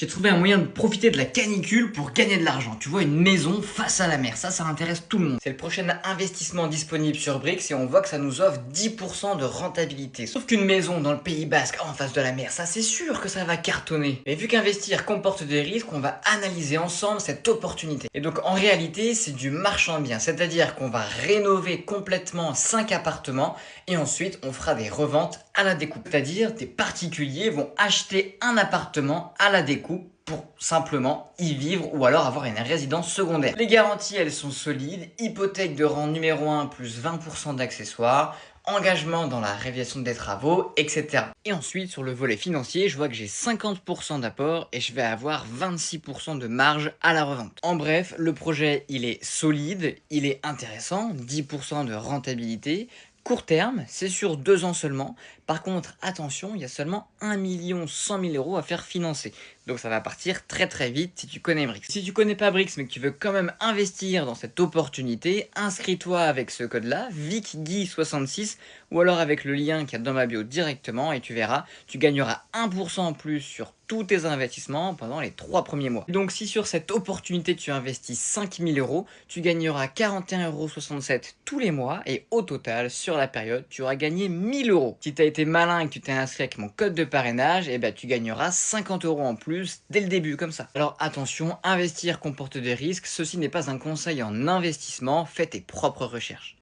J'ai trouvé un moyen de profiter de la canicule pour gagner de l'argent. Tu vois, une maison face à la mer, ça intéresse tout le monde. C'est le prochain investissement disponible sur Brix et on voit que ça nous offre 10% de rentabilité. Sauf qu'une maison dans le Pays Basque en face de la mer, ça c'est sûr que ça va cartonner. Mais vu qu'investir comporte des risques, on va analyser ensemble cette opportunité. Et donc en réalité, c'est du marchand bien, c'est-à-dire qu'on va rénover complètement 5 appartements et ensuite on fera des reventes à la découpe. C'est-à-dire des particuliers vont acheter un appartement à la découpe pour simplement y vivre ou alors avoir une résidence secondaire. Les garanties, elles sont solides, hypothèque de rang numéro 1 plus 20% d'accessoires, engagement dans la réalisation des travaux, etc. Et ensuite, sur le volet financier, je vois que j'ai 50% d'apport et je vais avoir 26% de marge à la revente. En bref, le projet, il est solide, il est intéressant, 10% de rentabilité, court terme, c'est sur 2 ans seulement. Par contre, attention, il y a seulement 1 100 000 € à faire financer. Donc ça va partir très très vite si tu connais Brix. Si tu connais pas Brix mais que tu veux quand même investir dans cette opportunité, inscris-toi avec ce code-là, VICGUY66, ou alors avec le lien qu'il y a dans ma bio directement et tu verras, tu gagneras 1% en plus sur tous tes investissements pendant les 3 premiers mois. Et donc si sur cette opportunité tu investis 5 000 €, tu gagneras 41,67 € tous les mois et au total sur la période tu auras gagné 1 000 €. Si tu as été malin et que tu t'es inscrit avec mon code de parrainage, et ben tu gagneras 50 € en plus dès le début comme ça. Alors attention, investir comporte des risques, ceci n'est pas un conseil en investissement, fais tes propres recherches.